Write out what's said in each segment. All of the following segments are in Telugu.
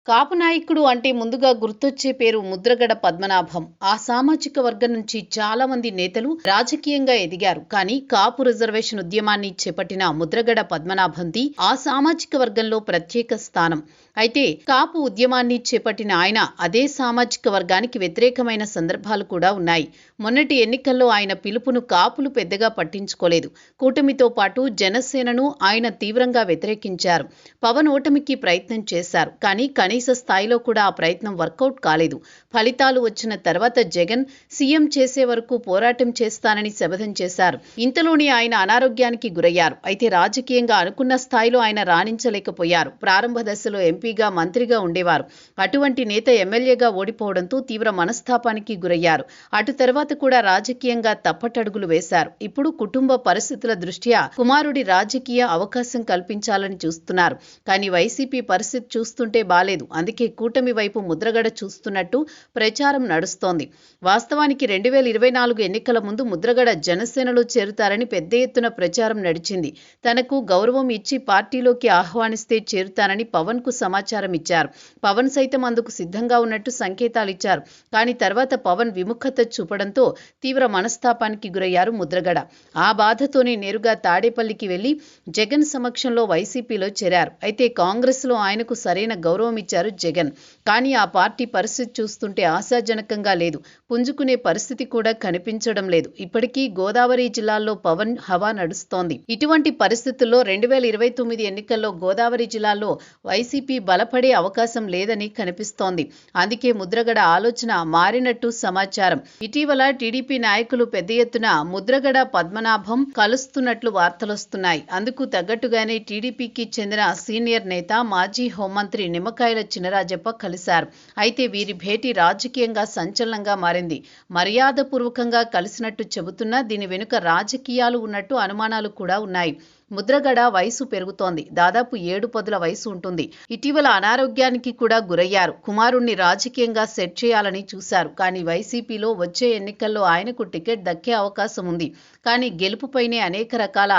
కాపు నాయకుడు అంటే ముందుగా గుర్తొచ్చే పేరు ముద్రగడ పద్మనాభం. ఆ సామాజిక వర్గం నుంచి చాలా మంది నేతలు రాజకీయంగా ఎదిగారు. కానీ కాపు రిజర్వేషన్ ఉద్యమాన్ని చేపట్టిన ముద్రగడ పద్మనాభంది ఆ సామాజిక వర్గంలో ప్రత్యేక స్థానం. అయితే కాపు ఉద్యమాన్ని చేపట్టిన ఆయన అదే సామాజిక వర్గానికి వ్యతిరేకమైన సందర్భాలు కూడా ఉన్నాయి. మొన్నటి ఎన్నికల్లో ఆయన పిలుపును కాపులు పెద్దగా పట్టించుకోలేదు. కూటమితో పాటు జనసేనను ఆయన తీవ్రంగా వ్యతిరేకించారు. పవన్ ఓటమికి ప్రయత్నం చేశారు. కానీ కనీస స్థాయిలో కూడా ఆ ప్రయత్నం వర్కౌట్ కాలేదు. ఫలితాలు వచ్చిన తర్వాత జగన్ సీఎం చేసే వరకు పోరాటం చేస్తానని శపథం చేశారు. ఇంతలోనే ఆయన అనారోగ్యానికి గురయ్యారు. అయితే రాజకీయంగా అనుకున్న స్థాయిలో ఆయన రాణించలేకపోయారు. ప్రారంభ దశలో ఎంపీగా, మంత్రిగా ఉండేవారు. అటువంటి నేత ఎమ్మెల్యేగా ఓడిపోవడంతో తీవ్ర మనస్తాపానికి గురయ్యారు. అటు తర్వాత కూడా రాజకీయంగా తప్పటడుగులు వేశారు. ఇప్పుడు కుటుంబ పరిస్థితుల దృష్ట్యా కుమారుడి రాజకీయ అవకాశం కల్పించాలని చూస్తున్నారు. కానీ వైసీపీ పరిస్థితి చూస్తుంటే బాలేదు. అందుకే కూటమి వైపు ముద్రగడ చూస్తున్నట్టు ప్రచారం నడుస్తోంది. వాస్తవానికి 2024 ఎన్నికల ముందు ముద్రగడ జనసేనలో చేరుతారని పెద్ద ఎత్తున ప్రచారం నడిచింది. తనకు గౌరవం ఇచ్చి పార్టీలోకి ఆహ్వానిస్తే చేరుతానని పవన్ కు సమాచారం ఇచ్చారు. పవన్ సైతం అందుకు సిద్ధంగా ఉన్నట్టు సంకేతాలిచ్చారు. కానీ తర్వాత పవన్ విముఖత చూపడంతో తీవ్ర మనస్తాపానికి గురయ్యారు ముద్రగడ. ఆ బాధతోనే నేరుగా తాడేపల్లికి వెళ్లి జగన్ సమక్షంలో వైసీపీలో చేరారు. అయితే కాంగ్రెస్లో ఆయనకు సరైన గౌరవం ఇచ్చారు జగన్. కానీ ఆ పార్టీ పరిస్థితి చూస్తుంటే ఆశాజనకంగా లేదు. పుంజుకునే పరిస్థితి కూడా కనిపించడం లేదు. ఇప్పటికీ గోదావరి జిల్లాల్లో పవన్ హవా నడుస్తోంది. ఇటువంటి పరిస్థితుల్లో 2029 ఎన్నికల్లో గోదావరి జిల్లాలో వైసీపీ బలపడే అవకాశం లేదని కనిపిస్తోంది. అందుకే ముద్రగడ ఆలోచన మారినట్టు సమాచారం. ఇటీవల టీడీపీ నాయకులు పెద్ద ఎత్తున ముద్రగడ పద్మనాభం కలుస్తున్నట్లు వార్తలొస్తున్నాయి. అందుకు తగ్గట్టుగానే టీడీపీకి చెందిన సీనియర్ నేత మాజీ హోంమంత్రి నిమ్మకాయల చినరాజప్ప కలిశారు. అయితే వీరి భేటీ రాజకీయంగా సంచలనంగా మారింది. మర్యాదపూర్వకంగా కలిసినట్టు చెబుతున్నా దీని వెనుక రాజకీయాలు ఉన్నట్టు అనుమానాలు కూడా ఉన్నాయి. ముద్రగడ వయసు పెరుగుతోంది. దాదాపు 7 పదుల వయసు ఉంటుంది. ఇటీవల అనారోగ్యానికి కూడా గురయ్యారు. కుమారుణ్ణి రాజకీయంగా సెట్ చేయాలని చూశారు. కానీ వైసీపీలో వచ్చే ఎన్నికల్లో ఆయనకు టికెట్ దక్కే అవకాశం ఉంది. కానీ గెలుపుపైనే అనేక రకాల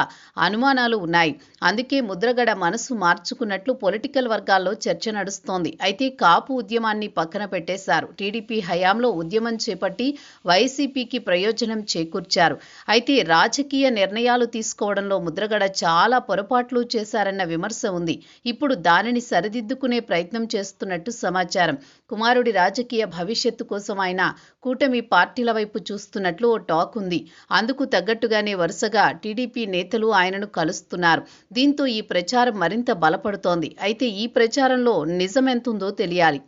అనుమానాలు ఉన్నాయి. అందుకే ముద్రగడ మనసు మార్చుకున్నట్లు పొలిటికల్ వర్గాల్లో చర్చ నడుస్తోంది. అయితే కాపు ఉద్యమాన్ని పక్కన పెట్టేశారు. టీడీపీ హయాంలో ఉద్యమం చేపట్టి వైసీపీకి ప్రయోజనం చేకూర్చారు. అయితే రాజకీయ నిర్ణయాలు తీసుకోవడంలో ముద్రగడ చాలా పొరపాట్లు చేశారన్న విమర్శ ఉంది. ఇప్పుడు దానిని సరిదిద్దుకునే ప్రయత్నం చేస్తున్నట్టు సమాచారం. కుమారుడి రాజకీయ భవిష్యత్తు కోసం ఆయన కూటమి పార్టీల వైపు చూస్తున్నట్లు ఓ టాక్ ఉంది. అందుకు తగ్గట్టుగానే వరుసగా టీడీపీ నేతలు ఆయనను కలుస్తున్నారు. దీంతో ఈ ప్రచారం మరింత బలపడుతోంది. అయితే ఈ ప్రచారంలో నిజమెంతుందో తెలియాలి.